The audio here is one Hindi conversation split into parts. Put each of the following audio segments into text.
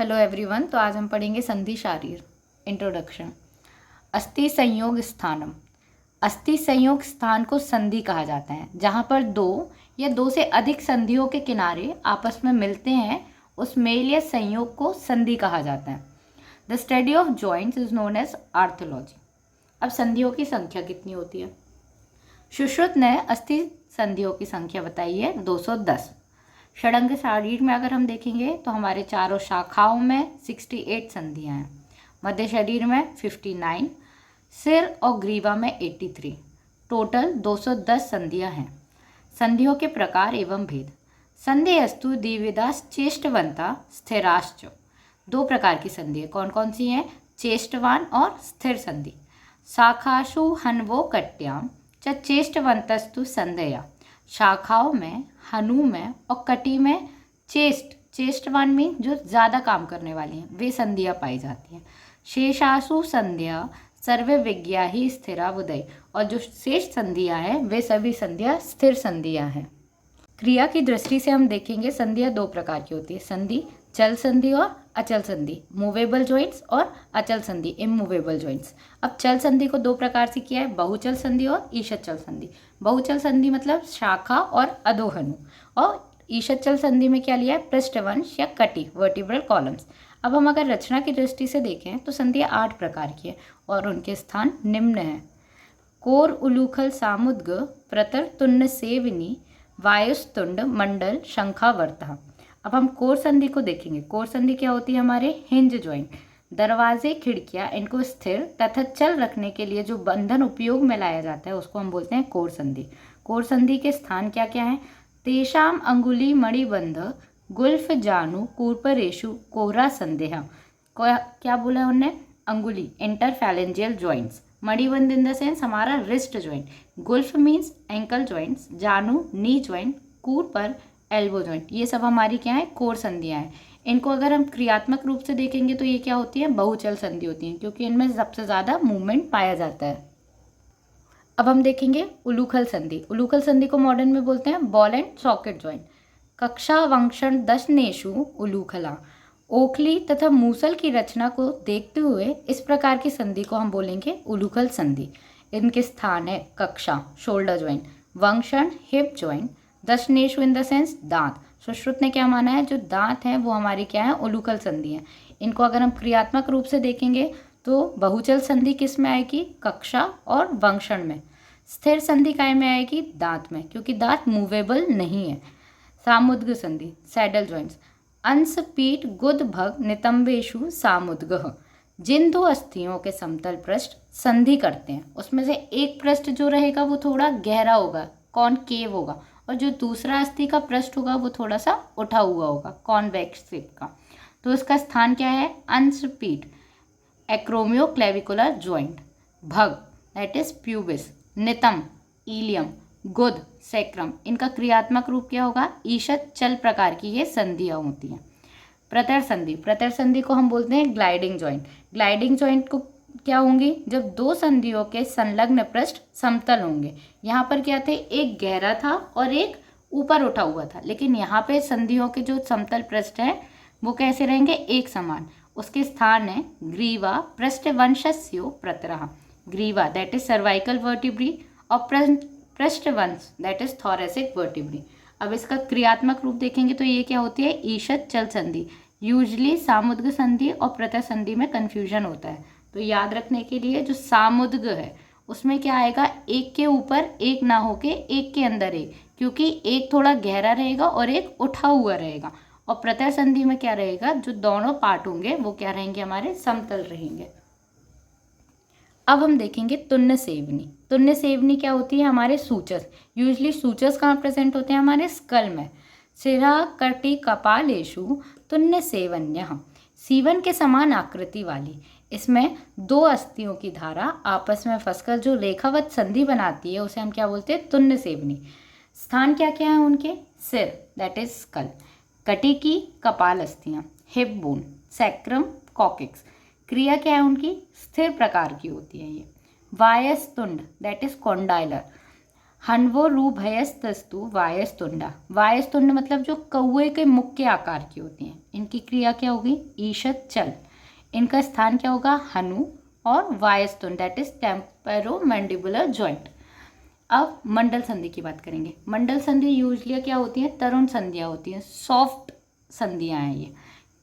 Hello everyone. तो आज हम पढ़ेंगे संधि शारीर। इंट्रोडक्शन। अस्थि संयोग स्थानम। अस्थि संयोग स्थान को संधि कहा जाता है, जहाँ पर दो या दो से अधिक संधियों के किनारे आपस में मिलते हैं। उस मेल या संयोग को संधि कहा जाता है। The study of joints is known as arthrology. अब संधियों की संख्या कितनी होती है? सुश्रुत ने अस्थि संधियों की संख्या बताई है 210। षडंग शारीर में अगर हम देखेंगे तो हमारे चारों शाखाओं में 68 संधियां हैं। मध्य शरीर में 59, सिर और ग्रीवा में 83। टोटल 210 संधियां हैं। संधियों के प्रकार एवं भेद। संधि अस्तु द्विविधाश्च चेष्टवंता स्थिराश्च। दो प्रकार की संधि है। कौन कौन सी हैं? चेष्टवान और स्थिर संधि। शाखासु हन्वो कट्याम च चेष्टवंतस्तु संधया। शाखाओं में, हनु में और कटी में चेष्टवान में जो ज़्यादा काम करने वाली हैं वे संधियाँ पाई जाती हैं। शेषासु संध्या सर्वे विज्ञा ही स्थिरा बुदय। और जो शेष संधियाँ हैं वे सभी संधियाँ स्थिर संधियाँ हैं। क्रिया की दृष्टि से हम देखेंगे संधियाँ दो प्रकार की होती है। संधि चल संधि और अचल संधि। मूवेबल जॉइंट्स और अचल संधि इमूवेबल जॉइंट्स। अब चल संधि को दो प्रकार से किया है, बहुचल संधि और ईषद चल संधि। बहुचल संधि मतलब शाखा और अधोहनु, और ईषद चल संधि में क्या लिया है? पृष्ठवंश या कटी वर्टिब्रल कॉलम्स। अब हम अगर रचना की दृष्टि से देखें तो संधियाँ 8 प्रकार की है और उनके स्थान निम्न हैं। कोर उलूखल सामुद्ग प्रतर तुन्न सेविनी वायुस्तुंड मंडल शंखावर्तः। अब हम कोर संधि को देखेंगे। कोर संधि क्या होती है? हमारे हिंज ज्वाइंट, दरवाजे, खिड़कियां, इनको स्थिर तथा चल रखने के लिए जो बंधन उपयोग में लाया जाता है उसको हम बोलते हैं कोर संधि। कोर संधि के स्थान क्या क्या हैं? तेषाम अंगुली मणिबंध गुल्फ जानु कूर्परेशु कोहरा संदेह। क्या बोला है उन्होंने? अंगुली इंटरफैलेंजियल ज्वाइंट्स, मणिबंध इन द सेंस हमारा wrist joint, Gulf means ankle joints, जानु नी ज्वाइंट, कूर पर एल्बो ज्वाइंट। ये सब हमारी क्या है? कोर संधियाँ हैं। इनको अगर हम क्रियात्मक रूप से देखेंगे तो ये क्या होती है? बहुचल संधि होती हैं, क्योंकि इनमें सबसे ज़्यादा मूवमेंट पाया जाता है। अब हम देखेंगे उलूखल संधि। उलूखल संधि को मॉडर्न में बोलते हैं बॉल एंड सॉकेट ज्वाइंट। कक्षा वंक्षण दशनेशु उलूखला। ओखली तथा मूसल की रचना को देखते हुए इस प्रकार की संधि को हम बोलेंगे उलूखल संधि। इनके स्थान है कक्षा शोल्डर ज्वाइंट, वंक्षण हिप ज्वाइंट, दशनेशु इन द सेंस दांत। सुश्रुत ने क्या माना है? जो दांत हैं वो हमारी क्या है? उलूखल संधि है। इनको अगर हम क्रियात्मक रूप से देखेंगे तो बहुचल संधि किस में आएगी? कक्षा और वंक्षण में। स्थिर संधि काय में आएगी? दांत में, क्योंकि दांत मूवेबल नहीं है। सामुद्ग संधि सैडल ज्वाइंट्स। अंश पीठ गुद भग नितंबेशु सामुद्गः। जिन दो अस्थियों के समतल पृष्ठ संधि करते हैं उसमें से एक पृष्ठ जो रहेगा वो थोड़ा गहरा होगा, कॉनकेव होगा, और जो दूसरा अस्थि का पृष्ठ होगा वो थोड़ा सा उठा हुआ होगा, कॉन्वेक्स शेप का। तो इसका स्थान क्या है? अंश पीठ एक्रोमियो क्लेविकुलर ज्वाइंट, भग दैट इज प्यूबिस, नितंब इलियम, गुद सैक्रम। इनका क्रियात्मक रूप क्या होगा? ईषद चल प्रकार की ये संधियाँ होती हैं। प्रतर संधि। प्रतर संधि को हम बोलते हैं ग्लाइडिंग ज्वाइंट। ग्लाइडिंग ज्वाइंट को क्या होंगी? जब दो संधियों के संलग्न पृष्ठ समतल होंगे। यहाँ पर क्या थे? एक गहरा था और एक ऊपर उठा हुआ था, लेकिन यहाँ पे संधियों के जो समतल पृष्ठ हैं वो कैसे रहेंगे? एक समान। उसके स्थान है ग्रीवा पृष्ठवंशस्यो प्रतरः। ग्रीवा दैट इज सर्वाइकल वर्टिब्री और पृष्ठवंश दैट इज थोरेसिक वर्टिब्री। अब इसका क्रियात्मक रूप देखेंगे तो ये क्या होती है? ईषद चल संधि। यूजली सामुद्ग संधि और प्रतर संधि में कन्फ्यूजन होता है, तो याद रखने के लिए जो सामुद्ग है उसमें क्या आएगा? एक के ऊपर एक ना होके एक के अंदर एक, क्योंकि एक थोड़ा गहरा रहेगा और एक उठा हुआ रहेगा। और प्रतर संधि में क्या रहेगा? जो दोनों पार्ट होंगे वो क्या रहेंगे? हमारे समतल रहेंगे। अब हम देखेंगे तुन्न सेवनी। तुन्न सेवनी क्या होती है? हमारे सूचस। यूजली सूचस कहाँ प्रेजेंट होते हैं? हमारे स्कल में। सिरा कटी कपालेशु तुन्न सेवन्यः। सीवन के समान आकृति वाली। इसमें दो अस्थियों की धारा आपस में फंसकर जो रेखावत संधि बनाती है उसे हम क्या बोलते हैं? तुन्न सेवनी। स्थान क्या क्या है उनके? सिर दैट इज स्कल, कटी की कपाल अस्थियां, हिप बोन, सैक्रम, कॉकेक्स। क्रिया क्या है उनकी? स्थिर प्रकार की होती है ये। वायस्तुंड दैट इज कॉन्डाइलर। हन्वोरुभयस्तस्तु वायस्तुंडा। वायस्तुंड मतलब जो कौवे के मुख के आकार की होती हैं। इनकी क्रिया क्या होगी? ईशत चल। इनका स्थान क्या होगा? हनु। और वायस्तुंड दैट इज टेम्पेरोमैंडिबुलर जॉइंट। अब मंडल संधि की बात करेंगे। मंडल संधि यूजली क्या होती हैं? तरुण संधियाँ होती हैं, सॉफ्ट संधियाँ हैं ये।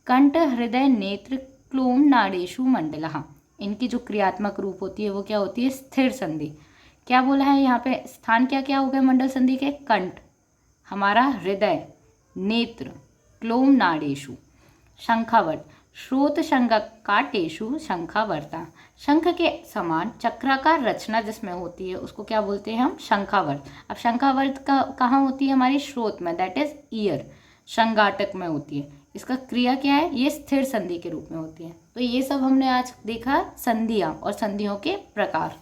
कंठ, हृदय, नेत्र, क्लोम, नाड़ेषु मंडलः। इनकी जो क्रियात्मक रूप होती है वो क्या होती है? स्थिर संधि। क्या बोला है यहाँ पे? स्थान क्या क्या हो गए मंडल संधि के? कंठ, हमारा हृदय, नेत्र, क्लोम, नाड़ेषु। शंखावर्त, श्रोत शंखाकाटेषु शंखावर्ता। शंख के समान चक्राकार रचना जिसमें होती है उसको क्या बोलते हैं हम? शंखावर्त। अब शंखावर्त का कहाँ होती है? हमारी श्रोत में, दैट इज ईयर, शंगाटक में होती है। इसका क्रिया क्या है? ये स्थिर संधि के रूप में होती है। तो ये सब हमने आज देखा संधियाँ और संधियों के प्रकार।